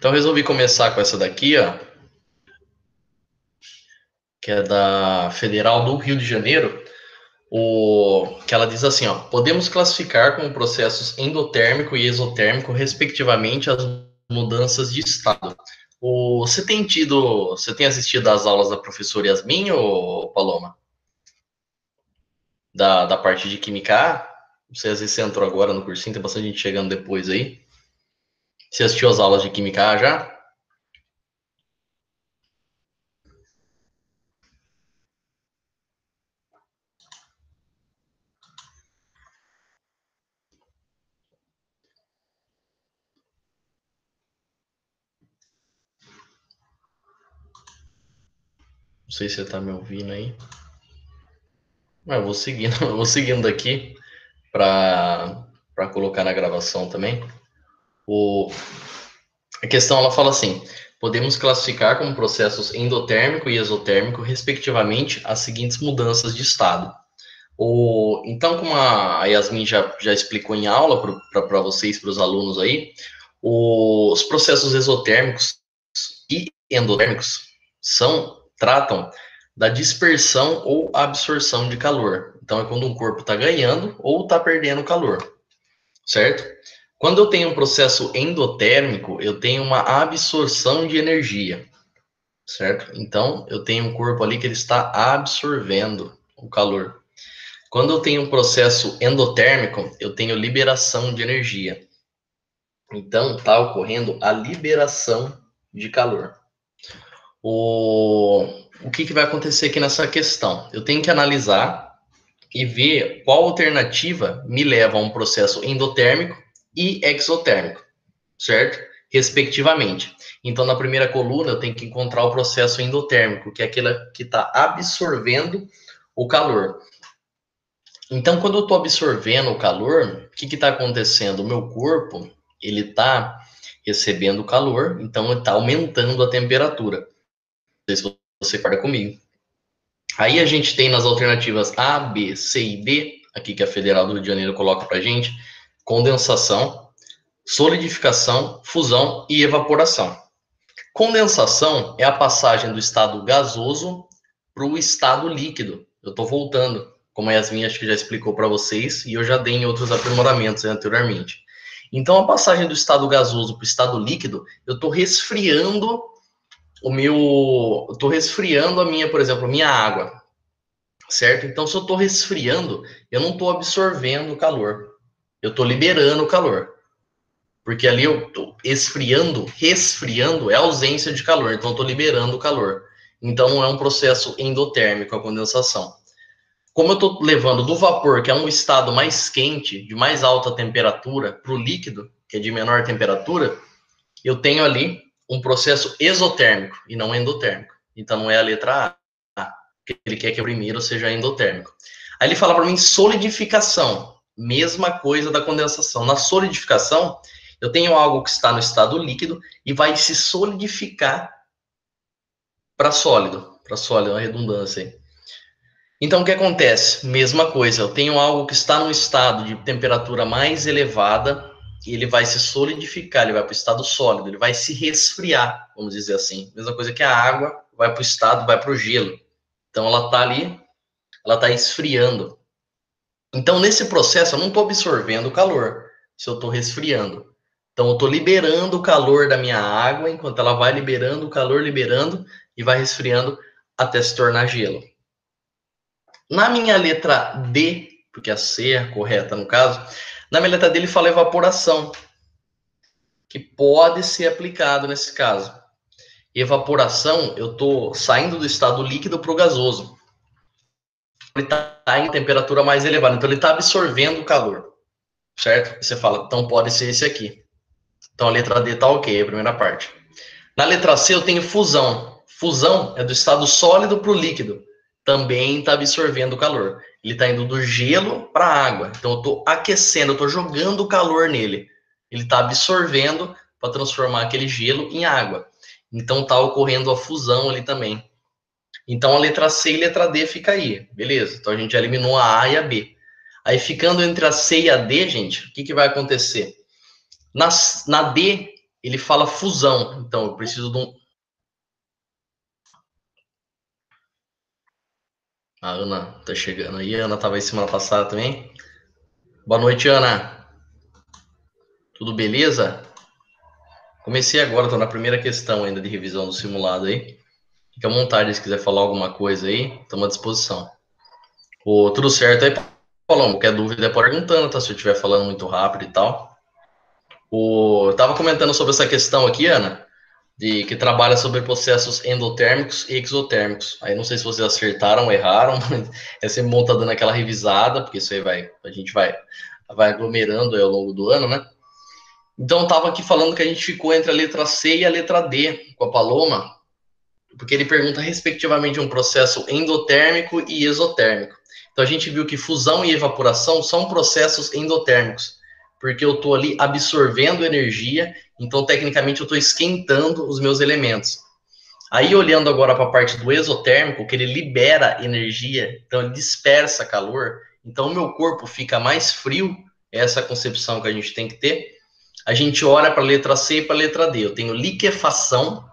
Então, eu resolvi começar com essa daqui, ó, que é da Federal do Rio de Janeiro, que ela diz assim, ó, podemos classificar como processos endotérmico e exotérmico, respectivamente, as mudanças de estado. Você tem assistido às aulas da professora Yasmin, ou Paloma? Da parte de Química A? Não sei, às vezes você entrou agora no cursinho, tem bastante gente chegando depois aí. Você assistiu às aulas de Química A já? Não sei se você tá me ouvindo aí. Mas eu vou seguindo daqui para colocar na gravação também. O, a questão ela fala assim: podemos classificar como processos endotérmico e exotérmico, respectivamente, as seguintes mudanças de estado. Então, como a Yasmin já explicou em aula para vocês, para os alunos aí, os processos exotérmicos e endotérmicos tratam da dispersão ou absorção de calor. Então, é quando um corpo está ganhando ou está perdendo calor, certo? Quando eu tenho um processo endotérmico, eu tenho uma absorção de energia, certo? Então, eu tenho um corpo ali que ele está absorvendo o calor. Quando eu tenho um processo endotérmico, eu tenho liberação de energia. Então, está ocorrendo a liberação de calor. O que vai acontecer aqui nessa questão? Eu tenho que analisar e ver qual alternativa me leva a um processo endotérmico e exotérmico, certo? Respectivamente. Então, na primeira coluna, eu tenho que encontrar o processo endotérmico, que é aquele que está absorvendo o calor. Então, quando eu estou absorvendo o calor, o que está acontecendo? O meu corpo, ele está recebendo calor, então ele está aumentando a temperatura. Não sei se você concorda comigo. Aí a gente tem nas alternativas A, B, C e D, aqui que a Federal do Rio de Janeiro coloca para a gente, condensação, solidificação, fusão e evaporação. Condensação é a passagem do estado gasoso para o estado líquido. Eu estou voltando, como a Yasmin acho que já explicou para vocês, e eu já dei em outros aprimoramentos anteriormente. Então, a passagem do estado gasoso para o estado líquido, eu estou resfriando estou resfriando a minha, por exemplo, a minha água, certo? Então, se eu estou resfriando, eu não estou absorvendo o calor, eu estou liberando o calor. Porque ali eu estou esfriando, resfriando é ausência de calor, então eu estou liberando o calor. Então não é um processo endotérmico a condensação. Como eu estou levando do vapor, que é um estado mais quente, de mais alta temperatura, para o líquido, que é de menor temperatura, eu tenho ali um processo exotérmico e não endotérmico. Então não é a letra A, que ele quer que o primeiro seja endotérmico. Aí ele fala para mim solidificação, mesma coisa da condensação. Na solidificação, eu tenho algo que está no estado líquido e vai se solidificar para sólido, uma redundância aí. Então, o que acontece? Mesma coisa, eu tenho algo que está num estado de temperatura mais elevada e ele vai se solidificar, ele vai para o estado sólido, ele vai se resfriar, vamos dizer assim. Mesma coisa que a água vai para o estado, vai para o gelo. Então, ela está ali, ela está esfriando. Então, nesse processo, eu não estou absorvendo o calor, se eu estou resfriando. Então, eu estou liberando o calor da minha água, enquanto ela vai liberando o calor, liberando, e vai resfriando até se tornar gelo. Na minha letra D, porque a C é a correta no caso, na minha letra D ele fala evaporação, que pode ser aplicado nesse caso. Evaporação, eu estou saindo do estado líquido para o gasoso. Ele está em temperatura mais elevada, então ele está absorvendo o calor, certo? Você fala, então pode ser esse aqui. Então a letra D está ok, a primeira parte. Na letra C eu tenho fusão. Fusão é do estado sólido para o líquido. Também está absorvendo o calor. Ele está indo do gelo para a água. Então eu estou aquecendo, eu estou jogando calor nele. Ele está absorvendo para transformar aquele gelo em água. Então está ocorrendo a fusão ali também. Então a letra C e a letra D fica aí, beleza? Então a gente já eliminou a A e a B. Aí ficando entre a C e a D, gente, o que vai acontecer? Na D, ele fala fusão. Então, eu preciso de um... A Ana tá chegando aí. A Ana estava aí semana passada também. Boa noite, Ana. Tudo beleza? Comecei agora, tô na primeira questão ainda de revisão do simulado aí. Fica à vontade se quiser falar alguma coisa aí, estamos à disposição. Tudo certo aí, Paulo? Qualquer dúvida pode perguntando, tá? Se eu estiver falando muito rápido e tal. Eu tava comentando sobre essa questão aqui, Ana, de que trabalha sobre processos endotérmicos e exotérmicos. Aí não sei se vocês acertaram ou erraram, mas é sempre bom tá dando aquela revisada, porque isso aí a gente vai aglomerando aí ao longo do ano, né? Então eu tava aqui falando que a gente ficou entre a letra C e a letra D com a Paloma, porque ele pergunta respectivamente um processo endotérmico e exotérmico. Então a gente viu que fusão e evaporação são processos endotérmicos, porque eu estou ali absorvendo energia, então tecnicamente eu estou esquentando os meus elementos. Aí olhando agora para a parte do exotérmico, que ele libera energia, então ele dispersa calor, então o meu corpo fica mais frio, essa é a concepção que a gente tem que ter. A gente olha para a letra C e para a letra D. Eu tenho liquefação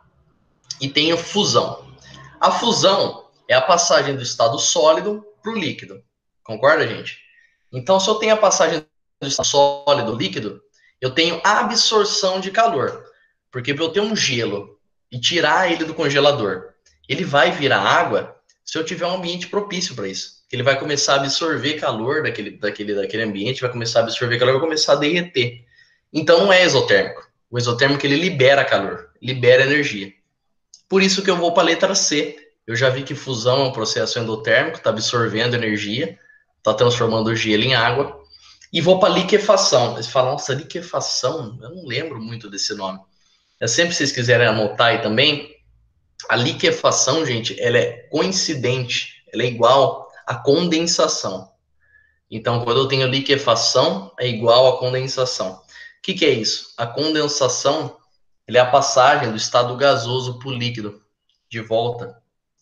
e tenho fusão. A fusão é a passagem do estado sólido para o líquido. Concorda, gente? Então, se eu tenho a passagem do estado sólido líquido, eu tenho a absorção de calor. Porque para eu ter um gelo e tirar ele do congelador, ele vai virar água se eu tiver um ambiente propício para isso. Ele vai começar a absorver calor daquele ambiente, vai começar a absorver calor, vai começar a derreter. Então, não é exotérmico. O exotérmico, ele libera calor, libera energia. Por isso que eu vou para a letra C. Eu já vi que fusão é um processo endotérmico, está absorvendo energia, está transformando o gelo em água. E vou para liquefação. Eles falam, nossa, liquefação? Eu não lembro muito desse nome. É sempre, se vocês quiserem anotar aí também, a liquefação, gente, ela é coincidente, ela é igual à condensação. Então, quando eu tenho liquefação, é igual à condensação. O que é isso? A condensação, ela é a passagem do estado gasoso para o líquido, de volta,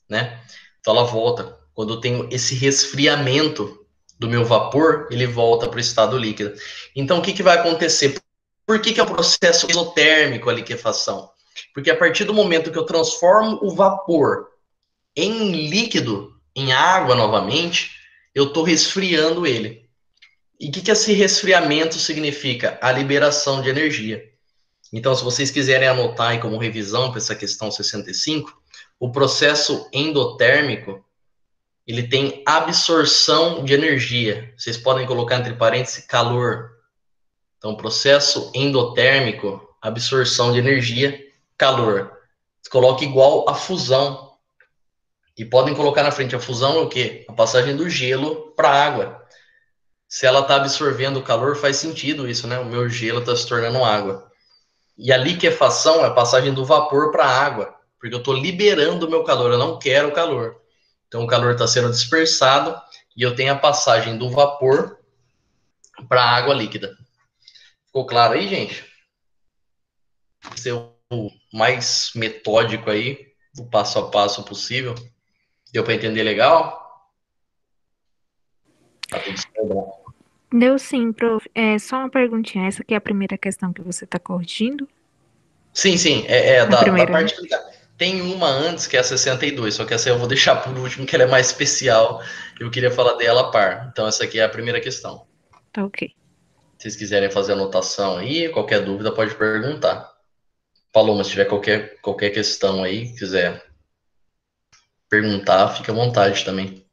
né? Então, ela volta. Quando eu tenho esse resfriamento do meu vapor, ele volta para o estado líquido. Então, o que vai acontecer? Por que é um processo exotérmico a liquefação? Porque a partir do momento que eu transformo o vapor em líquido, em água novamente, eu estou resfriando ele. E o que esse resfriamento significa? A liberação de energia. Então, se vocês quiserem anotar aí como revisão para essa questão 65, o processo endotérmico, ele tem absorção de energia. Vocês podem colocar entre parênteses calor. Então, processo endotérmico, absorção de energia, calor. Você coloca igual a fusão. E podem colocar na frente a fusão é o quê? A passagem do gelo para a água. Se ela está absorvendo o calor, faz sentido isso, né? O meu gelo está se tornando água. E a liquefação é a passagem do vapor para a água, porque eu estou liberando o meu calor, eu não quero calor. Então o calor está sendo dispersado e eu tenho a passagem do vapor para a água líquida. Ficou claro aí, gente? Ser o mais metódico aí, o passo a passo possível. Deu para entender legal? Tá tudo certo. Deu sim, prof. É só uma perguntinha. Essa aqui é a primeira questão que você está corrigindo? Sim, A da primeira, né? parte que tem uma antes que é a 62, só que essa eu vou deixar por último, que ela é mais especial. Eu queria falar dela a par. Então, essa aqui é a primeira questão. Tá ok. Se vocês quiserem fazer anotação aí, qualquer dúvida pode perguntar. Paloma, se tiver qualquer questão aí, quiser perguntar, fica à vontade também.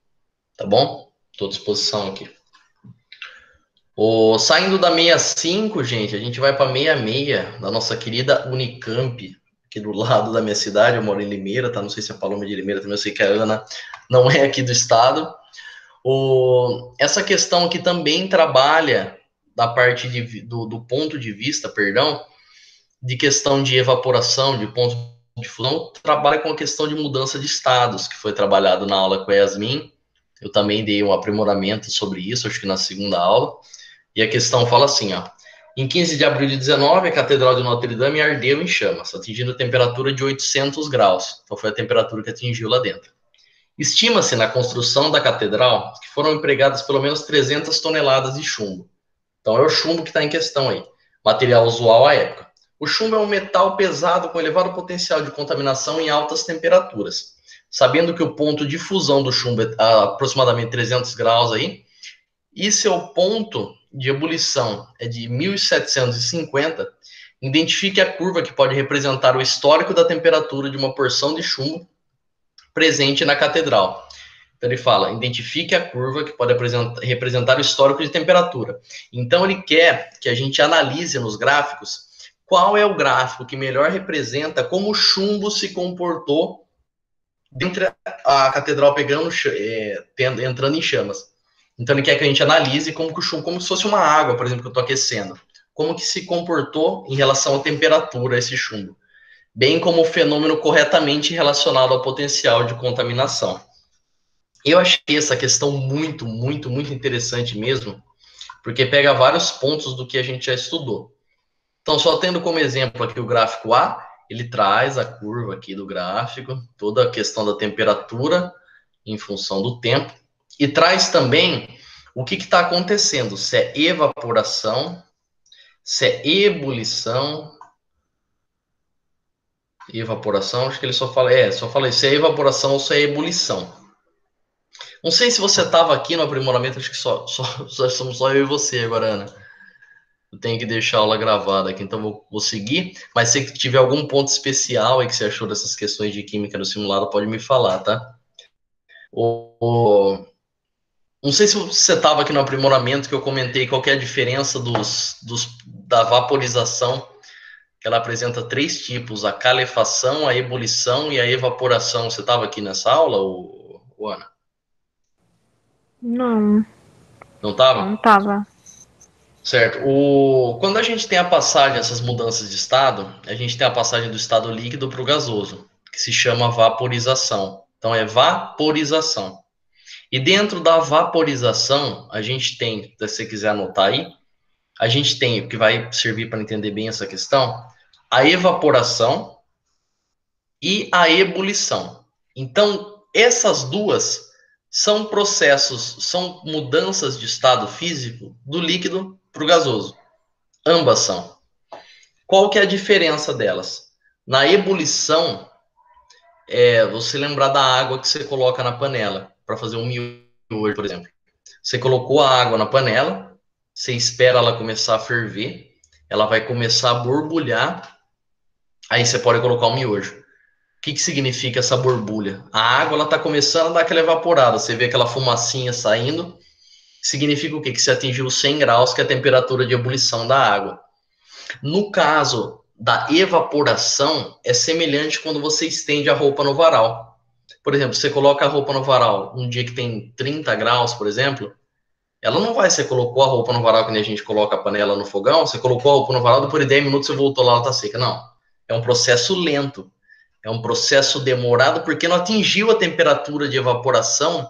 Tá bom? Estou à disposição aqui. Saindo da 65, gente, a gente vai para 66, da nossa querida Unicamp, aqui do lado da minha cidade. Eu moro em Limeira, tá? Não sei se a Paloma é de Limeira também, eu sei que a Ana não é aqui do estado. Essa questão aqui também trabalha da parte do ponto de vista, perdão, de questão de evaporação, de ponto de fusão, trabalha com a questão de mudança de estados, que foi trabalhado na aula com a Yasmin. Eu também dei um aprimoramento sobre isso, acho que na segunda aula. E a questão fala assim, ó. Em 15 de abril de 19, a Catedral de Notre Dame ardeu em chamas, atingindo a temperatura de 800 graus. Então, foi a temperatura que atingiu lá dentro. Estima-se na construção da catedral que foram empregadas pelo menos 300 toneladas de chumbo. Então, é o chumbo que está em questão aí, material usual à época. O chumbo é um metal pesado com elevado potencial de contaminação em altas temperaturas. Sabendo que o ponto de fusão do chumbo é aproximadamente 300 graus aí, e seu ponto de ebulição é de 1750, identifique a curva que pode representar o histórico da temperatura de uma porção de chumbo presente na catedral. Então ele fala, identifique a curva que pode representar o histórico de temperatura. Então ele quer que a gente analise nos gráficos qual é o gráfico que melhor representa como o chumbo se comportou dentro da catedral pegando, entrando em chamas. Então ele quer que a gente analise como que o chumbo, como se fosse uma água, por exemplo, que eu estou aquecendo. Como que se comportou em relação à temperatura esse chumbo. Bem como o fenômeno corretamente relacionado ao potencial de contaminação. Eu achei essa questão muito, muito, muito interessante mesmo, porque pega vários pontos do que a gente já estudou. Então, só tendo como exemplo aqui o gráfico A, ele traz a curva aqui do gráfico, toda a questão da temperatura em função do tempo, e traz também o que está acontecendo, se é evaporação, se é ebulição, acho que ele só fala isso, se é evaporação ou se é ebulição. Não sei se você estava aqui no aprimoramento, acho que somos só eu e você agora, Ana. Eu tenho que deixar a aula gravada aqui, então vou seguir. Mas se tiver algum ponto especial aí que você achou dessas questões de química no simulado, pode me falar, tá? Não sei se você estava aqui no aprimoramento que eu comentei qual que é a diferença da vaporização, que ela apresenta 3 tipos, a calefação, a ebulição e a evaporação. Você estava aqui nessa aula, Ana? Não, Não estava? não tava. Certo. Quando a gente tem a passagem, essas mudanças de estado, a gente tem a passagem do estado líquido para o gasoso, que se chama vaporização. Então, é vaporização. E dentro da vaporização, a gente tem, se você quiser anotar aí, a gente tem, o que vai servir para entender bem essa questão, a evaporação e a ebulição. Então, essas duas são processos, são mudanças de estado físico do líquido para o gasoso. Ambas são. Qual que é a diferença delas? Na ebulição, você lembrar da água que você coloca na panela para fazer um miojo, por exemplo. Você colocou a água na panela, você espera ela começar a ferver, ela vai começar a borbulhar, aí você pode colocar o miojo. O que significa essa borbulha? A água está começando a dar aquela evaporada, você vê aquela fumacinha saindo, significa o quê? Que você atingiu 100 graus, que é a temperatura de ebulição da água. No caso da evaporação, é semelhante quando você estende a roupa no varal. Por exemplo, você coloca a roupa no varal um dia que tem 30 graus, por exemplo, ela não vai, você colocou a roupa no varal, que a gente coloca a panela no fogão, você colocou a roupa no varal, depois de 10 minutos você voltou lá, ela está seca. Não, é um processo lento, é um processo demorado, porque não atingiu a temperatura de evaporação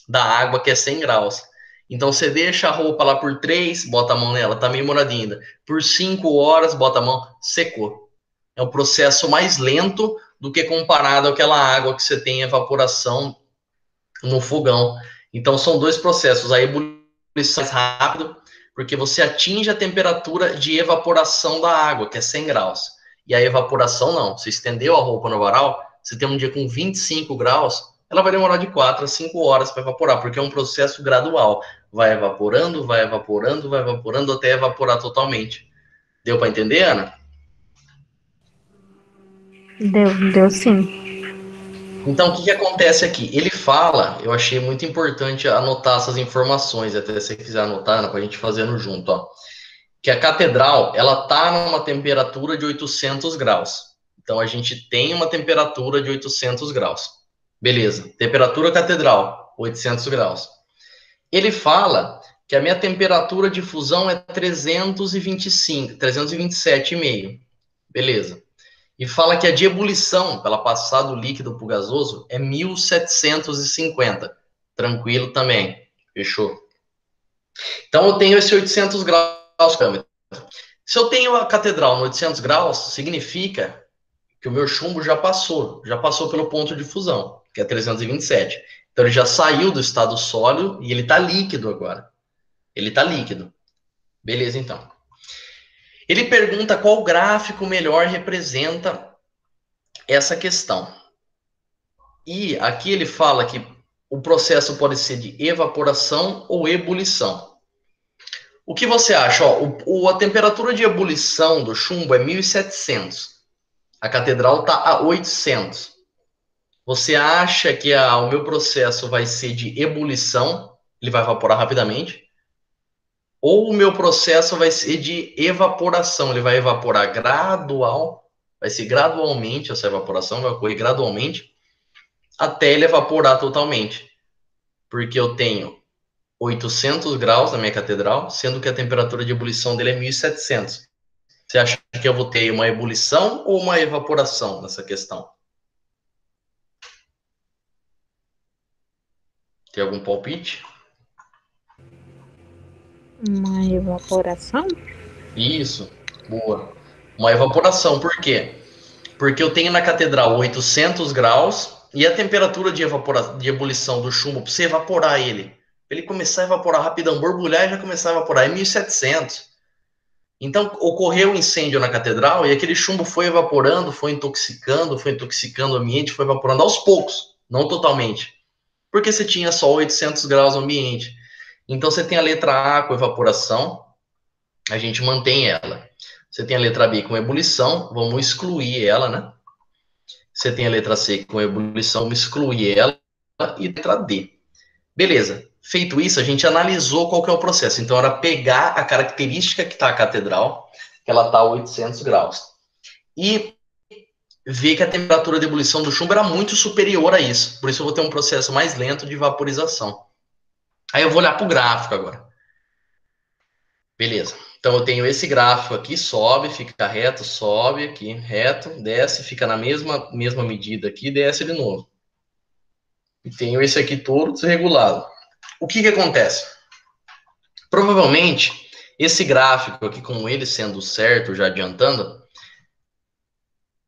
da água, que é 100 graus. Então você deixa a roupa lá por 3, bota a mão nela, tá meio moradinha ainda. Por 5 horas, bota a mão, secou. É um processo mais lento do que comparado àquela água que você tem evaporação no fogão. Então são 2 processos. A ebulição é mais rápido, porque você atinge a temperatura de evaporação da água, que é 100 graus. E a evaporação não. Você estendeu a roupa no varal, você tem um dia com 25 graus, ela vai demorar de 4 a 5 horas para evaporar, porque é um processo gradual. Vai evaporando, vai evaporando, vai evaporando até evaporar totalmente. Deu para entender, Ana? Deu sim. Então, o que acontece aqui? Ele fala, eu achei muito importante anotar essas informações, até se você quiser anotar, Ana, para a gente fazendo junto, ó. Que a catedral, ela está numa temperatura de 800 graus. Então, a gente tem uma temperatura de 800 graus. Beleza. Temperatura catedral, 800 graus. Ele fala que a minha temperatura de fusão é 325, 327,5. Beleza. E fala que a de ebulição, para ela passar do líquido para o gasoso, é 1750. Tranquilo também. Fechou. Então, eu tenho esse 800 graus, câmera. Se eu tenho a catedral no 800 graus, significa que o meu chumbo já passou pelo ponto de fusão, que é 327. Então, ele já saiu do estado sólido e ele está líquido agora. Ele está líquido. Beleza, então. Ele pergunta qual gráfico melhor representa essa questão. E aqui ele fala que o processo pode ser de evaporação ou ebulição. O que você acha? Ó, a temperatura de ebulição do chumbo é 1.700. A catedral está a 800. Você acha que o meu processo vai ser de ebulição, ele vai evaporar rapidamente? Ou o meu processo vai ser de evaporação, ele vai evaporar gradual, vai ser gradualmente, essa evaporação vai ocorrer gradualmente, até ele evaporar totalmente. Porque eu tenho 800 graus na minha catedral, sendo que a temperatura de ebulição dele é 1.700. Você acha que eu vou ter uma ebulição ou uma evaporação nessa questão? Tem algum palpite? Uma evaporação? Isso, boa. Uma evaporação, por quê? Porque eu tenho na catedral 800 graus e a temperatura de ebulição do chumbo, para você evaporar ele, para ele começar a evaporar rapidão, borbulhar e já começar a evaporar, é 1.700. Então, ocorreu um incêndio na catedral e aquele chumbo foi evaporando, foi intoxicando o ambiente, foi evaporando aos poucos, não totalmente. Porque você tinha só 800 graus no ambiente. Então, você tem a letra A com evaporação, a gente mantém ela. Você tem a letra B com ebulição, vamos excluir ela, né? Você tem a letra C com ebulição, vamos excluir ela. E letra D. Beleza. Feito isso, a gente analisou qual que é o processo. Então, era pegar a característica que está a catedral, que ela está a 800 graus, e ver que a temperatura de ebulição do chumbo era muito superior a isso. Por isso, eu vou ter um processo mais lento de vaporização. Aí, eu vou olhar para o gráfico agora. Beleza. Então, eu tenho esse gráfico aqui, sobe, fica reto, sobe aqui, reto, desce, fica na mesma medida aqui, desce de novo. E tenho esse aqui todo desregulado. O que acontece? Provavelmente, esse gráfico aqui, com ele sendo certo, já adiantando,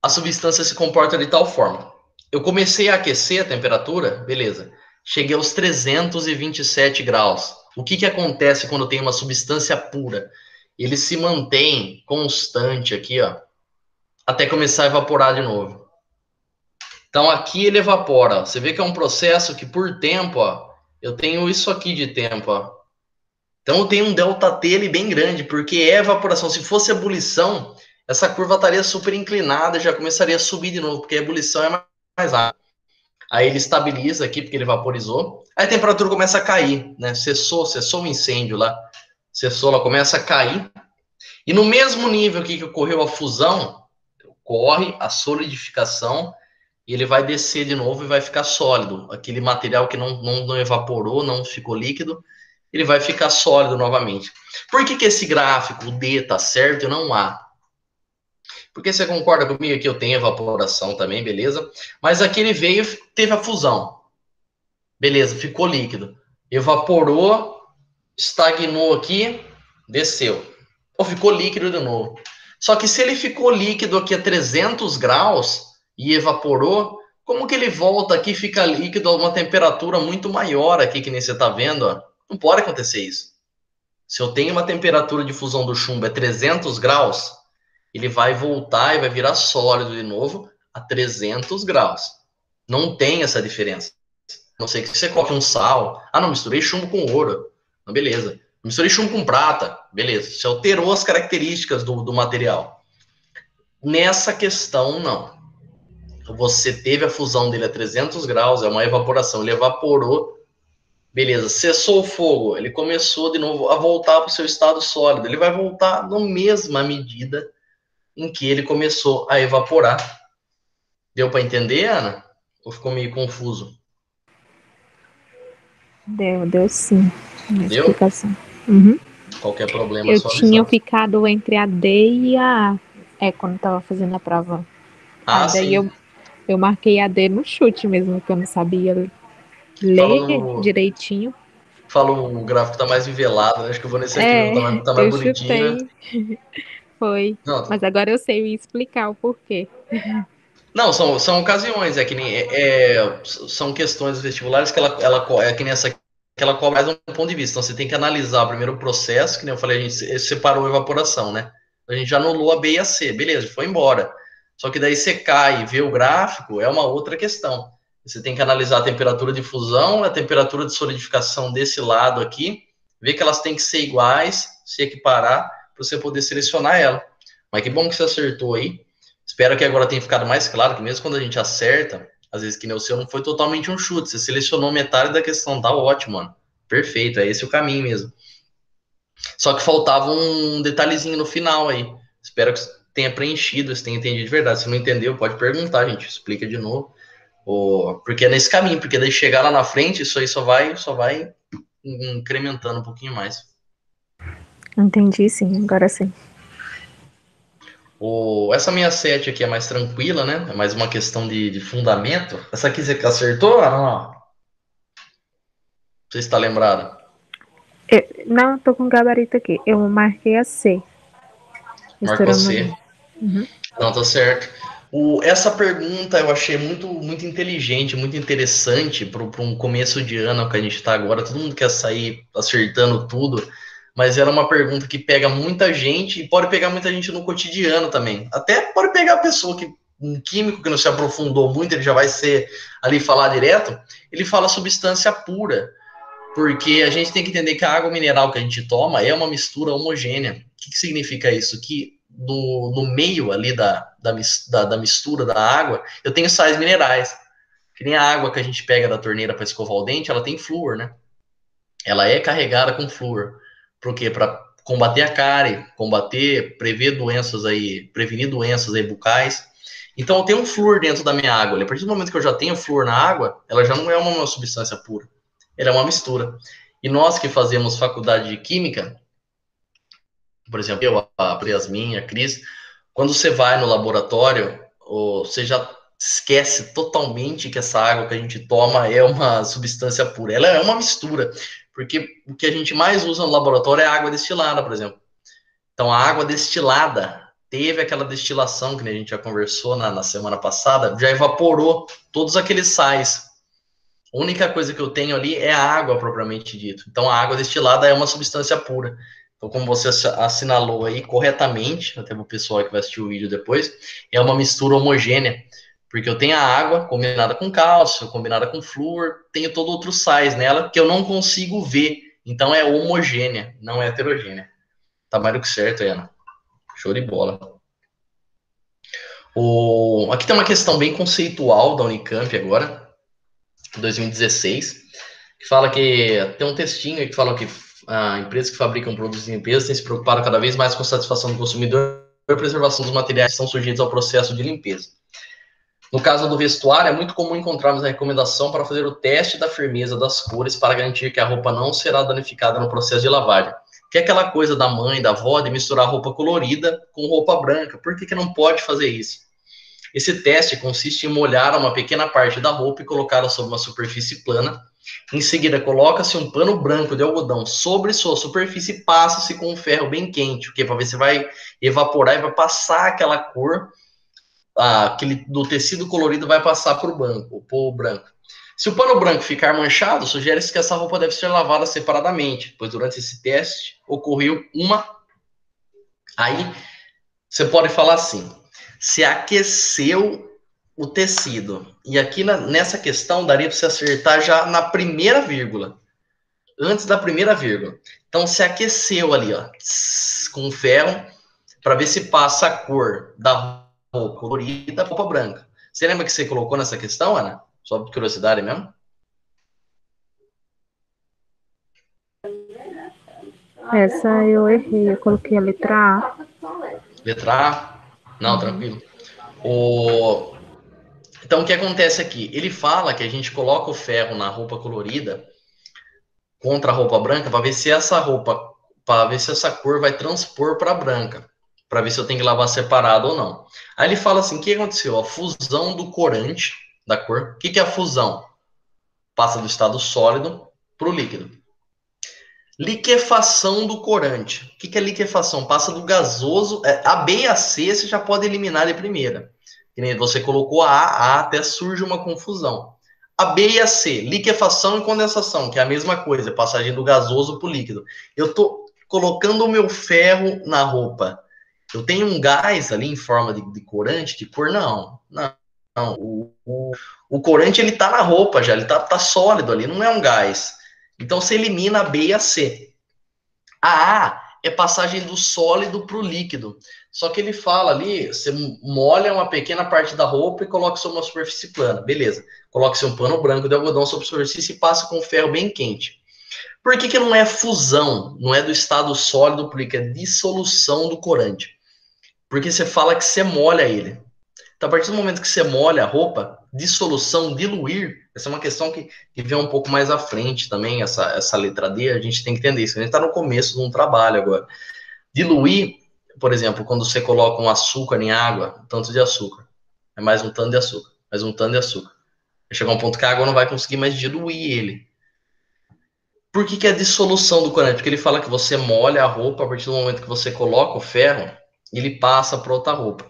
a substância se comporta de tal forma. Eu comecei a aquecer a temperatura, beleza. Cheguei aos 327 graus. O que acontece quando tem uma substância pura? Ele se mantém constante aqui, ó, até começar a evaporar de novo. Então, aqui ele evapora. Você vê que é um processo que, por tempo, ó, eu tenho isso aqui de tempo, ó. Então, eu tenho um ΔT ali bem grande, porque é evaporação. Se fosse ebulição, essa curva estaria super inclinada e já começaria a subir de novo, porque a ebulição é mais rápida. Aí ele estabiliza aqui, porque ele vaporizou. Aí a temperatura começa a cair, né? Cessou o incêndio lá. Cessou, ela começa a cair. E no mesmo nível que ocorreu a fusão, ocorre a solidificação e ele vai descer de novo e vai ficar sólido. Aquele material que não evaporou, não ficou líquido, ele vai ficar sólido novamente. Por que esse gráfico, o D, está certo e não A? Porque você concorda comigo que eu tenho evaporação também, beleza? Mas aqui ele veio, teve a fusão. Beleza, ficou líquido. Evaporou, estagnou aqui, desceu. Ou ficou líquido de novo. Só que se ele ficou líquido aqui a 300 graus e evaporou, como que ele volta aqui e fica líquido a uma temperatura muito maior aqui, que nem você está vendo? Ó? Não pode acontecer isso. Se eu tenho uma temperatura de fusão do chumbo é 300 graus, ele vai voltar e vai virar sólido de novo a 300 graus. Não tem essa diferença. A não sei que você coloque um sal. Ah, não, misturei chumbo com ouro. Não, beleza. Misturei chumbo com prata. Beleza. Você alterou as características do material. Nessa questão, não. Você teve a fusão dele a 300 graus, é uma evaporação. Ele evaporou. Beleza. Cessou o fogo. Ele começou de novo a voltar para o seu estado sólido. Ele vai voltar na mesma medida em que ele começou a evaporar. Deu para entender, Ana? Ou ficou meio confuso? Deu sim. Uma Deu? explicação. Uhum. Qualquer problema, Eu só tinha avisar. ficado entre a D e a A. Quando tava fazendo a prova. Aí Ah, daí sim. eu marquei a D no chute mesmo, que eu não sabia ler direitinho. O gráfico tá mais nivelado, né? Acho que eu vou nesse aqui mesmo, tá mais Eu bonitinho, né? chutei. Foi. Não, Mas agora eu sei explicar o porquê. não são ocasiões, é que nem, são questões vestibulares que ela é que nem essa que ela cobra mais um ponto de vista. Então você tem que analisar primeiro o processo, que nem eu falei, a gente separou a evaporação, né? a gente já anulou a B e a C, beleza, foi embora. Só que daí você cai e vê o gráfico, é uma outra questão. Você tem que analisar a temperatura de fusão, a temperatura de solidificação desse lado aqui, ver que elas têm que ser iguais, se equiparar, para você poder selecionar ela. Mas que bom que você acertou aí. Espero que agora tenha ficado mais claro que mesmo quando a gente acerta, às vezes que nem o seu, não foi totalmente um chute. Você selecionou metade da questão, tá ótimo, mano. Perfeito, é esse o caminho mesmo. Só que faltava um detalhezinho no final aí. Espero que tenha preenchido, você tenha entendido de verdade. Se não entendeu, pode perguntar, gente. Explica de novo. Porque é nesse caminho, porque daí chegar lá na frente, isso aí só vai incrementando um pouquinho mais. Entendi, sim, agora sim. Essa minha 7 aqui é mais tranquila, né? É mais uma questão de fundamento. Essa aqui você acertou? Ah, não. Você está lembrado? Não, tô com o gabarito aqui. Eu marquei a C. Marcou C. Uhum. Não, tá certo. Essa pergunta eu achei muito inteligente, muito interessante para um começo de ano que a gente está agora. Todo mundo quer sair acertando tudo, mas era uma pergunta que pega muita gente e pode pegar muita gente no cotidiano também. Até pode pegar a pessoa que um químico que não se aprofundou muito, ele já vai ser ali falar direto. Ele fala substância pura, porque a gente tem que entender que a água mineral que a gente toma é uma mistura homogênea. O que significa isso? Que no meio ali da mistura da água, eu tenho sais minerais. Que nem a água que a gente pega da torneira para escovar o dente, ela tem flúor, né? Ela é carregada com flúor. Por quê? Para combater a cárie, prevenir doenças aí bucais. Então eu tenho um flúor dentro da minha água. A partir do momento que eu já tenho flúor na água, ela já não é uma substância pura. Ela é uma mistura. E nós que fazemos faculdade de química, por exemplo, eu, a Yasmin, a Cris, quando você vai no laboratório, você já esquece totalmente que essa água que a gente toma é uma substância pura. Ela é uma mistura, porque o que a gente mais usa no laboratório é água destilada, por exemplo. Então, a água destilada teve aquela destilação que a gente já conversou na semana passada, já evaporou todos aqueles sais. A única coisa que eu tenho ali é a água propriamente dito. Então, a água destilada é uma substância pura. Então, como você assinalou aí corretamente, até para o pessoal que vai assistir o vídeo depois, é uma mistura homogênea, porque eu tenho a água combinada com cálcio, combinada com flúor, tenho todo outros sais nela que eu não consigo ver. Então, é homogênea, não é heterogênea. Tá mais do que certo, Ana. Show de bola. Aqui tem uma questão bem conceitual da Unicamp agora, 2016, que fala que tem um textinho aí que fala que a empresas que fabricam produtos de limpeza têm se preocupado cada vez mais com a satisfação do consumidor e a preservação dos materiais que são sujeitos ao processo de limpeza. No caso do vestuário, é muito comum encontrarmos a recomendação para fazer o teste da firmeza das cores para garantir que a roupa não será danificada no processo de lavagem. Que é aquela coisa da mãe, da avó, de misturar roupa colorida com roupa branca. Por que não pode fazer isso? Esse teste consiste em molhar uma pequena parte da roupa e colocá-la sobre uma superfície plana. Em seguida, coloca-se um pano branco de algodão sobre sua superfície e passa-se com um ferro bem quente, para ver se vai evaporar e vai passar aquela cor, do tecido colorido vai passar para o branco. Se o pano branco ficar manchado, sugere-se que essa roupa deve ser lavada separadamente, pois durante esse teste ocorreu Aí, você pode falar assim, se aqueceu o tecido. E aqui nessa questão daria para você acertar já na primeira vírgula. Antes da primeira vírgula. Então, se aqueceu ali, ó, com ferro, para ver se passa a cor da roupa colorida, roupa branca. Você lembra que você colocou nessa questão, Ana? Só por curiosidade mesmo? Essa eu errei, eu coloquei a letra A. Letra A? Não, tranquilo. Então, o que acontece aqui? Ele fala que a gente coloca o ferro na roupa colorida contra a roupa branca para ver se essa cor vai transpor para branca, para ver se eu tenho que lavar separado ou não. Aí ele fala assim, o que aconteceu? A fusão do corante da cor. O que é a fusão? Passa do estado sólido para o líquido. Liquefação do corante. O que é liquefação? Passa do gasoso. A B e a C você já pode eliminar de primeira. Que nem você colocou a até surge uma confusão. A B e a C, liquefação e condensação, que é a mesma coisa, passagem do gasoso para o líquido. Eu estou colocando o meu ferro na roupa. Eu tenho um gás ali em forma de corante, de cor? Não, não. Não. O corante, ele tá na roupa já, ele tá sólido ali, não é um gás. Então, você elimina a B e a C. A é passagem do sólido para o líquido. Só que ele fala ali, você molha uma pequena parte da roupa e coloca sobre uma superfície plana. Beleza. Coloca um pano branco de algodão sobre a superfície e passa com ferro bem quente. Por que não é fusão? Não é do estado sólido para o líquido, é dissolução do corante. Porque você fala que você molha ele. Então, a partir do momento que você molha a roupa, dissolução, diluir, essa é uma questão que vem um pouco mais à frente também, essa letra D, a gente tem que entender isso. A gente está no começo de um trabalho agora. Diluir, por exemplo, quando você coloca um açúcar em água, um tanto de açúcar, é mais um tanto de açúcar, mais um tanto de açúcar. Vai chegar um ponto que a água não vai conseguir mais diluir ele. Por que é a dissolução do corante? Porque ele fala que você molha a roupa a partir do momento que você coloca o ferro, ele passa para outra roupa.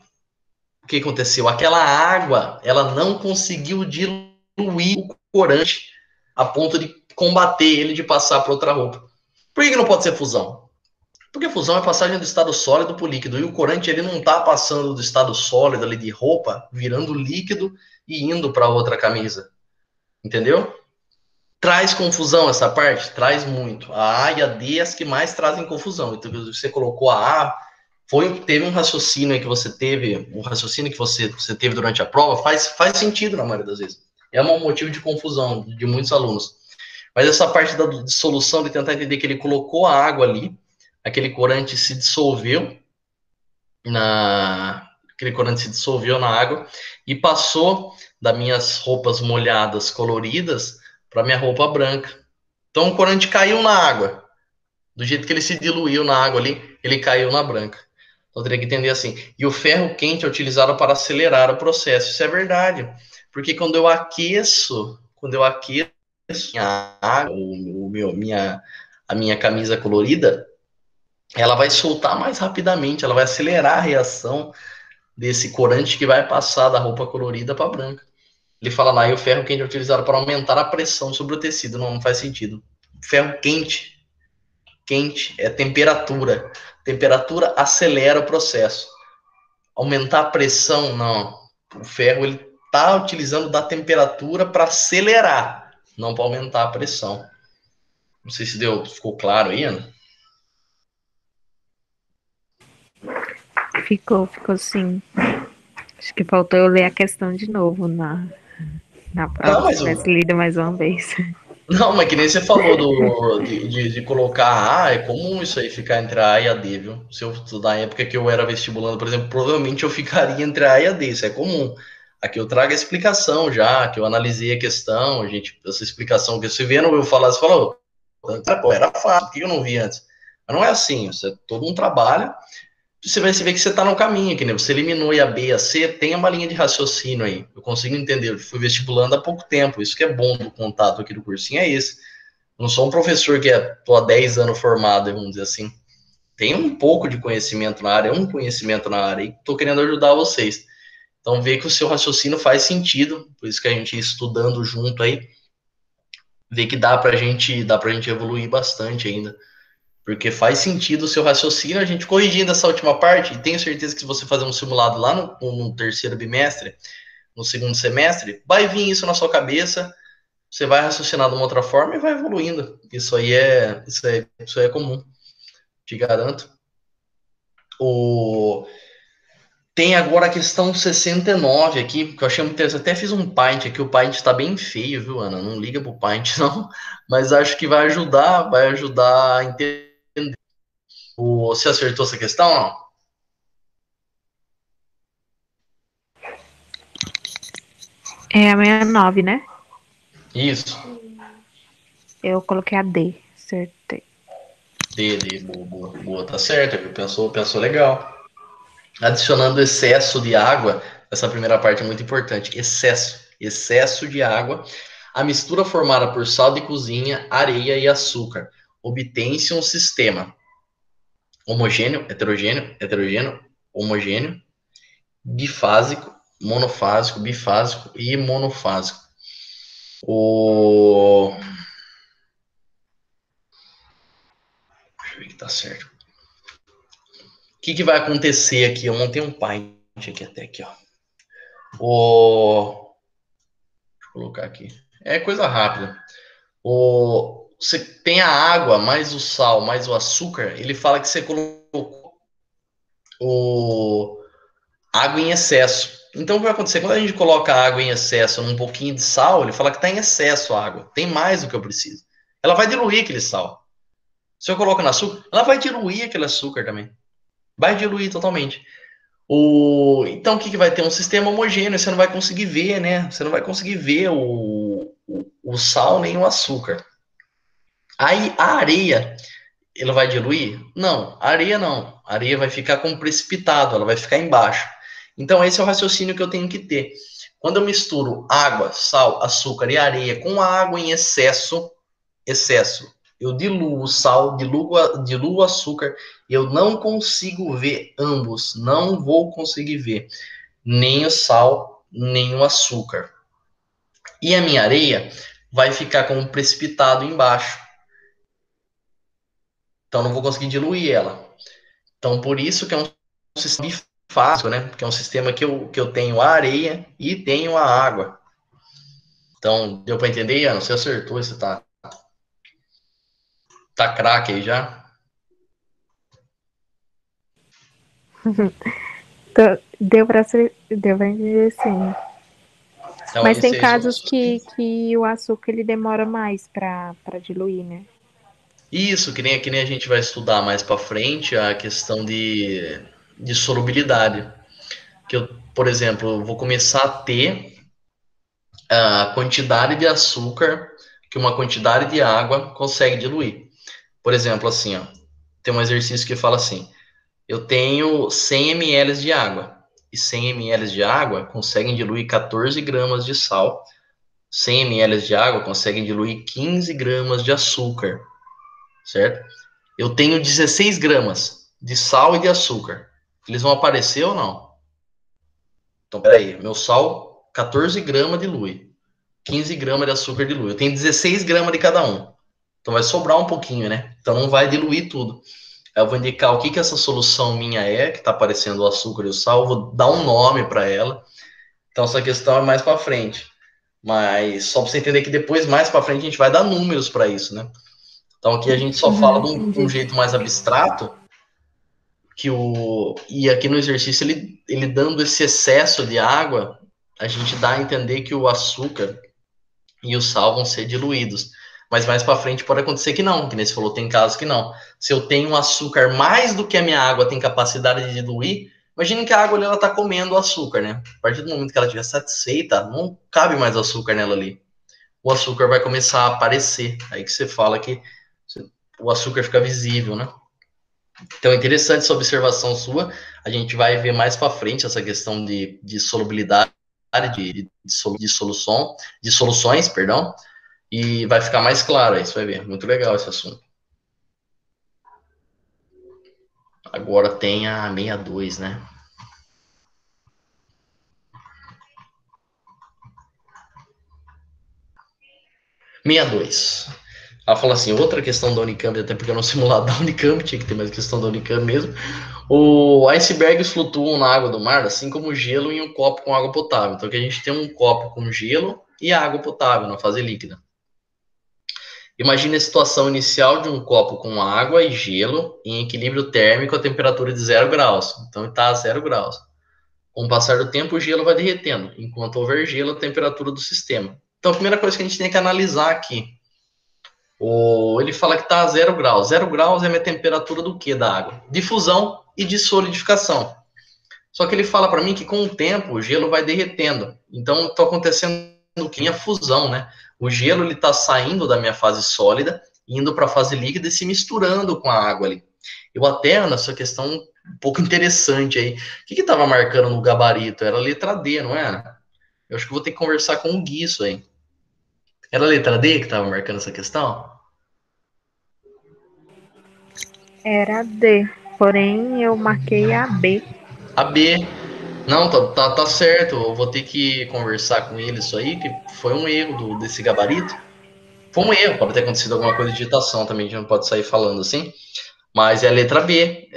O que aconteceu? Aquela água, ela não conseguiu diluir o corante a ponto de combater ele, de passar para outra roupa. Por que não pode ser fusão? Porque fusão é passagem do estado sólido para o líquido. E o corante, ele não está passando do estado sólido ali de roupa, virando líquido e indo para outra camisa. Entendeu? Traz confusão essa parte? Traz muito. A A e a D as que mais trazem confusão. Então, você colocou a A, teve um raciocínio aí que você teve, um raciocínio que você teve durante a prova, faz sentido na maioria das vezes. É um motivo de confusão de muitos alunos. Mas essa parte da dissolução, de tentar entender que ele colocou a água ali, aquele corante se dissolveu aquele corante se dissolveu na água e passou das minhas roupas molhadas, coloridas, para minha roupa branca. Então o corante caiu na água. Do jeito que ele se diluiu na água ali, ele caiu na branca. Então teria que entender assim. E o ferro quente é utilizado para acelerar o processo. Isso é verdade. Porque quando eu aqueço a água, a minha camisa colorida, ela vai soltar mais rapidamente, ela vai acelerar a reação desse corante que vai passar da roupa colorida para branca. Ele fala lá, e o ferro quente é utilizado para aumentar a pressão sobre o tecido. Não faz sentido. Ferro quente é temperatura. Temperatura acelera o processo. Aumentar a pressão, não. O ferro ele está utilizando da temperatura para acelerar, não para aumentar a pressão. Não sei se ficou claro aí, Ana. Ficou sim. Acho que faltou eu ler a questão de novo na Não, prova, se mas tivesse lido mais uma vez. não, mas que nem você falou de colocar A, é comum isso aí, ficar entre a A e a D, viu? Se eu na época que eu era vestibulando, por exemplo, provavelmente eu ficaria entre a A e a D, isso é comum. Aqui eu trago a explicação já, que eu analisei a questão, essa explicação que você vendo eu falar, você falou, pô, era fácil, por que eu não vi antes? Mas não é assim, isso é todo um trabalho, você vai ver que você está no caminho, que nem você eliminou a B e a C, tem uma linha de raciocínio aí. Eu consigo entender, eu fui vestibulando há pouco tempo, isso que é bom do contato aqui do cursinho é esse. Eu não sou um professor que tô há 10 anos formado, vamos dizer assim. Tenho um pouco de conhecimento na área, um conhecimento na área, e estou querendo ajudar vocês. Então, ver que o seu raciocínio faz sentido, por isso que a gente estudando junto aí, ver que dá pra gente evoluir bastante ainda. Porque faz sentido o seu raciocínio, a gente corrigindo essa última parte, e tenho certeza que se você fazer um simulado lá no terceiro bimestre, no segundo semestre, vai vir isso na sua cabeça, você vai raciocinar de uma outra forma e vai evoluindo. Isso é comum, te garanto. Tem agora a questão 69 aqui, que eu achei muito interessante. Até fiz um Paint aqui, o Paint está bem feio, viu, Ana? Não liga pro Paint, não. Mas acho que vai ajudar a entender. Você acertou essa questão, não? É a 69, né? Isso. Eu coloquei a D, acertei. Boa, tá certo, viu? Pensou legal. Adicionando excesso de água, essa primeira parte é muito importante. Excesso de água. A mistura formada por sal de cozinha, areia e açúcar. Obtém-se um sistema homogêneo, heterogêneo, homogêneo, bifásico, monofásico, bifásico e monofásico. Deixa eu ver que tá certo. que vai acontecer aqui? Eu montei um Paint aqui até aqui, ó. Deixa eu colocar aqui. É coisa rápida. Você tem a água, mais o sal, mais o açúcar. Ele fala que você colocou água em excesso. Então, o que vai acontecer? Quando a gente coloca água em excesso num pouquinho de sal, ele fala que está em excesso a água. Tem mais do que eu preciso. Ela vai diluir aquele sal. Se eu coloco no açúcar, ela vai diluir aquele açúcar também. Vai diluir totalmente. Então, o que vai ter? Um sistema homogêneo. Você não vai conseguir ver, né? Você não vai conseguir ver o sal nem o açúcar. Aí, a areia, ela vai diluir? Não, a areia não. A areia vai ficar como precipitado, ela vai ficar embaixo. Então, esse é o raciocínio que eu tenho que ter. Quando eu misturo água, sal, açúcar e areia com a água em excesso, eu diluo o sal, diluo o açúcar, eu não consigo ver ambos, não vou conseguir ver nem o sal, nem o açúcar. E a minha areia vai ficar como precipitado embaixo. Então, não vou conseguir diluir ela. Então, por isso que é um sistema bifásico, né? Porque é um sistema que eu tenho a areia e tenho a água. Então, deu para entender, Ian? Você acertou, você tá craque aí já? Deu pra entender sim. Então, Mas tem esse é o casos raciocínio. que o açúcar ele demora mais para diluir, né? Isso, que nem a gente vai estudar mais para frente, a questão de solubilidade. Que eu, por exemplo, vou começar a ter a quantidade de açúcar que uma quantidade de água consegue diluir. Por exemplo, assim, ó, tem um exercício que fala assim: eu tenho 100 ml de água, e 100 ml de água conseguem diluir 14 gramas de sal, 100 ml de água conseguem diluir 15 gramas de açúcar, certo? Eu tenho 16 gramas de sal e de açúcar. Eles vão aparecer ou não? Então, peraí, meu sal, 14 gramas dilui, 15 gramas de açúcar dilui. Eu tenho 16 gramas de cada um. Então vai sobrar um pouquinho, né? Então não vai diluir tudo. Aí eu vou indicar o que essa solução minha é, que está aparecendo o açúcar e o sal, eu vou dar um nome para ela. Então essa questão é mais para frente. Mas só para você entender que depois, mais para frente, a gente vai dar números para isso, né? Então aqui a gente só fala de um Entendi. jeito mais abstrato, e aqui no exercício ele dando esse excesso de água, a gente dá a entender que o açúcar e o sal vão ser diluídos. Mas mais para frente pode acontecer que não, que nem você falou, tem casos que não. Se eu tenho um açúcar mais do que a minha água tem capacidade de diluir, imagine que a água ali, ela está comendo o açúcar, né? A partir do momento que ela estiver satisfeita, não cabe mais açúcar nela ali. O açúcar vai começar a aparecer. Aí que você fala que o açúcar fica visível, né? Então é interessante essa observação sua. A gente vai ver mais para frente essa questão de solubilidade de soluções, perdão, e vai ficar mais claro aí, você vai ver. Muito legal esse assunto. Agora tem a 62, né? 62. Ela fala assim, outra questão da Unicamp, até porque no simulado da Unicamp tinha que ter mais questão da Unicamp mesmo. O icebergs flutuam na água do mar, assim como o gelo em um copo com água potável. Então, aqui a gente tem um copo com gelo e água potável na fase líquida. Imagine a situação inicial de um copo com água e gelo em equilíbrio térmico a temperatura de 0 graus. Então, está a 0 graus. Com o passar do tempo, o gelo vai derretendo. Enquanto houver gelo, a temperatura do sistema. Então, a primeira coisa que a gente tem que analisar aqui. Ele fala que está a 0 graus. 0 graus é a minha temperatura do que da água? De fusão e de solidificação. Só que ele fala para mim que com o tempo o gelo vai derretendo. Então, está acontecendo o que? Minha fusão, né? O gelo ele está saindo da minha fase sólida, indo para a fase líquida e se misturando com a água ali. Eu até, nessa questão um pouco interessante aí, o que estava marcando no gabarito? Era a letra D, não era? Eu acho que vou ter que conversar com o Gui isso aí. Era a letra D que estava marcando essa questão? Era D, porém eu marquei a B. A B. Não, tá certo. Eu vou ter que conversar com ele isso aí, que foi um erro desse gabarito. Foi um erro, pode ter acontecido alguma coisa de digitação também, a gente não pode sair falando assim. mas é a letra B.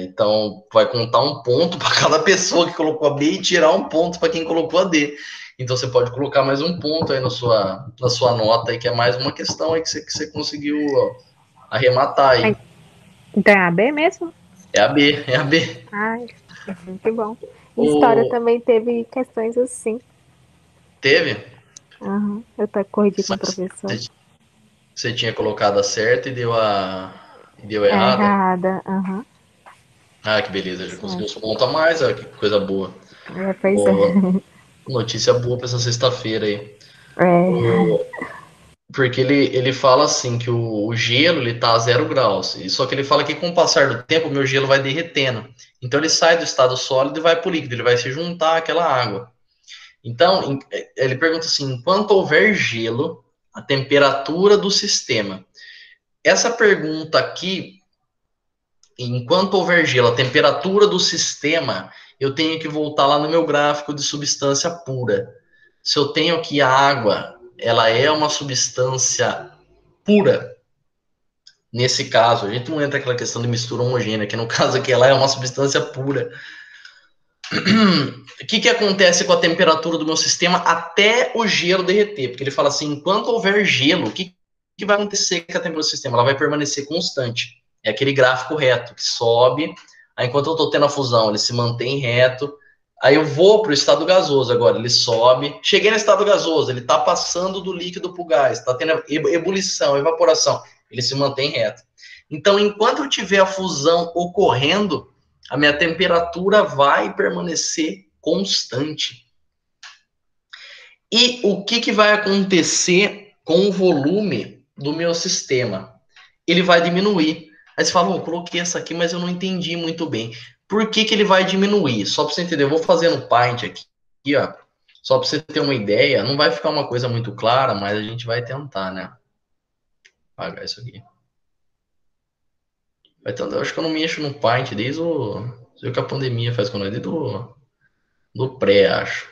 Então, vai contar um ponto para cada pessoa que colocou a B e tirar um ponto para quem colocou a D. Então, você pode colocar mais um ponto aí na sua nota, aí, que é mais uma questão aí que você conseguiu arrematar aí. Então é a B mesmo? É a B, é a B. Ai, é muito bom. E história também teve questões assim. Teve? Uhum. Eu tô corrigi com o Mas professor. você tinha colocado a certa e deu É errada? errada. Uhum. Ah, que beleza, já conseguiu Certo. um ponto a mais, que coisa boa. Pois Ô, é. notícia boa para essa sexta-feira aí. É. Porque ele fala assim que o gelo ele tá a 0 graus. Só que ele fala que com o passar do tempo o meu gelo vai derretendo. Então ele sai do estado sólido e vai para o líquido, ele vai se juntar àquela água. Então ele pergunta assim: enquanto houver gelo, a temperatura do sistema. Essa pergunta aqui, enquanto houver gelo, a temperatura do sistema, eu tenho que voltar lá no meu gráfico de substância pura. Se eu tenho aqui a água, ela é uma substância pura. Nesse caso, a gente não entra naquela questão de mistura homogênea, que no caso aqui ela é uma substância pura. O que acontece com a temperatura do meu sistema até o gelo derreter? Porque ele fala assim, enquanto houver gelo, o que vai acontecer com a temperatura do sistema? Ela vai permanecer constante. É aquele gráfico reto, que sobe, aí enquanto eu estou tendo a fusão, ele se mantém reto, aí eu vou para o estado gasoso agora, ele sobe, cheguei no estado gasoso, ele está passando do líquido para o gás, está tendo ebulição, evaporação, ele se mantém reto. Então, enquanto eu tiver a fusão ocorrendo, a minha temperatura vai permanecer constante. E o que vai acontecer com o volume do meu sistema? Ele vai diminuir. Aí você fala, oh, eu coloquei essa aqui, mas eu não entendi muito bem. Por que ele vai diminuir? Só para você entender, eu vou fazer no Paint aqui, ó. Só para você ter uma ideia, não vai ficar uma coisa muito clara, mas a gente vai tentar, né? Apagar isso aqui. Vai tentar, eu acho que eu não mexo no Paint desde o que a pandemia faz com nós, desde do pré, acho.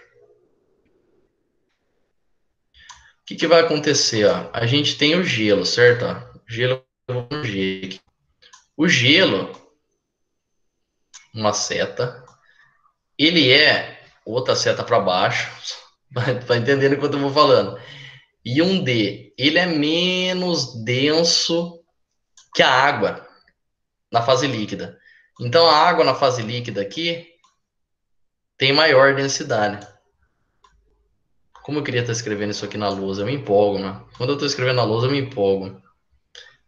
O que vai acontecer? Ó? A gente tem o gelo, certo? Gelo, o gelo, uma seta, ele é outra seta para baixo, vai entendendo enquanto eu vou falando. E um D, ele é menos denso que a água na fase líquida. Então a água na fase líquida aqui tem maior densidade. Como eu queria estar escrevendo isso aqui na lousa, eu me empolgo, né? Quando eu estou escrevendo na lousa, eu me empolgo.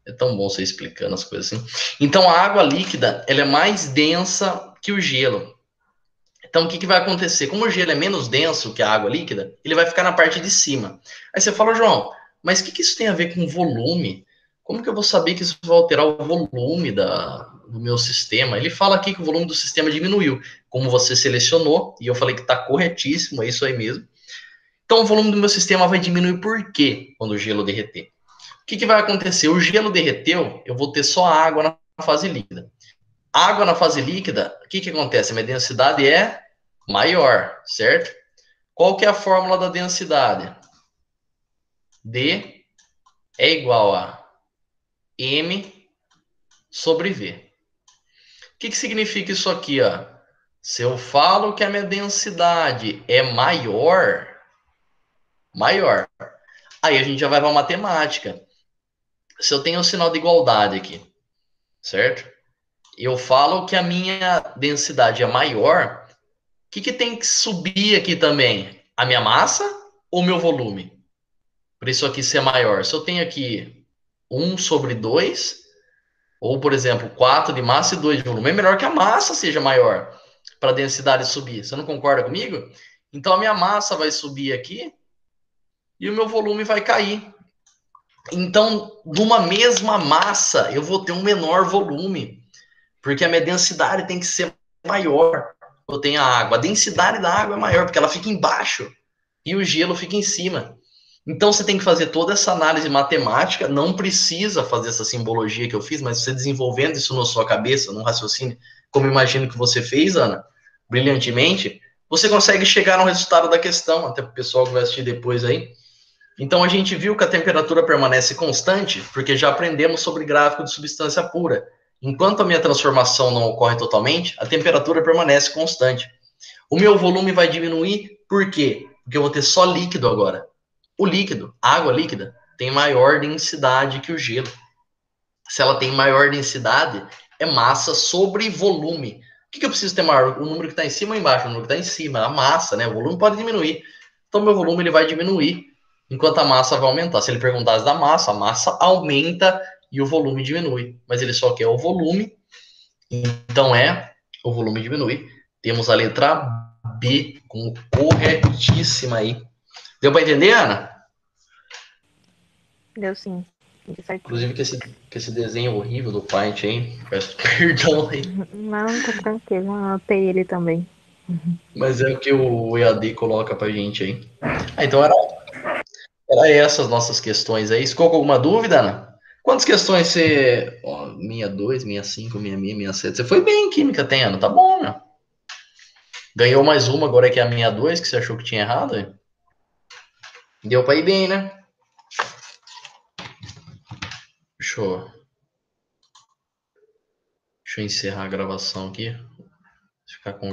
É tão bom você explicando as coisas assim. Então, a água líquida, ela é mais densa que o gelo. Então, o que vai acontecer? Como o gelo é menos denso que a água líquida, ele vai ficar na parte de cima. Aí você fala, João, mas o que isso tem a ver com volume? Como que eu vou saber que isso vai alterar o volume do meu sistema? Ele fala aqui que o volume do sistema diminuiu. Como você selecionou, e eu falei que está corretíssimo, é isso aí mesmo. Então, o volume do meu sistema vai diminuir por quê? Quando o gelo derreter. O que vai acontecer? O gelo derreteu, eu vou ter só água na fase líquida. Água na fase líquida, o que acontece? A minha densidade é maior, certo? Qual que é a fórmula da densidade? D é igual a M sobre V. O que significa isso aqui? Ó? Se eu falo que a minha densidade é maior, aí a gente já vai para a matemática. Se eu tenho um sinal de igualdade aqui, certo? Eu falo que a minha densidade é maior, o que tem que subir aqui também? A minha massa ou o meu volume? Para isso aqui ser maior. Se eu tenho aqui 1 sobre 2, ou, por exemplo, 4 de massa e 2 de volume, é melhor que a massa seja maior para a densidade subir. Você não concorda comigo? Então, a minha massa vai subir aqui e o meu volume vai cair. Então, numa mesma massa, eu vou ter um menor volume. Porque a minha densidade tem que ser maior. Eu tenho a água. A densidade da água é maior, porque ela fica embaixo e o gelo fica em cima. Então você tem que fazer toda essa análise matemática, não precisa fazer essa simbologia que eu fiz, mas você desenvolvendo isso na sua cabeça, num raciocínio, como imagino que você fez, Ana, brilhantemente, você consegue chegar no resultado da questão, até para o pessoal que vai assistir depois aí. Então a gente viu que a temperatura permanece constante, porque já aprendemos sobre gráfico de substância pura. enquanto a minha transformação não ocorre totalmente, a temperatura permanece constante. O meu volume vai diminuir, por quê? Porque eu vou ter só líquido agora. O líquido, a água líquida, tem maior densidade que o gelo. Se ela tem maior densidade, é massa sobre volume. O que eu preciso ter maior? O número que está em cima ou embaixo? O número que está em cima, a massa, né? O volume pode diminuir. Então, meu volume ele vai diminuir, enquanto a massa vai aumentar. Se ele perguntasse da massa, a massa aumenta e o volume diminui. Mas ele só quer o volume, então o volume diminui. Temos a letra B como corretíssima aí. Deu para entender, Ana? Deu sim. Certinho. Inclusive que esse desenho horrível do Paint aí, peço perdão aí. Não, tá tranquilo. Eu anotei ele também. Mas é o que o EAD coloca pra gente aí. Então era essas nossas questões aí. Ficou com alguma dúvida, Ana? Quantas questões você. Ó, minha 2, minha 5, minha 7. Você foi bem em química, tem, Ana? Tá bom, né? Ganhou mais uma, agora que é a minha 2, que você achou que tinha errado. Hein? Deu pra ir bem, né? Deixa eu, deixa eu encerrar a gravação aqui. Ficar conversando.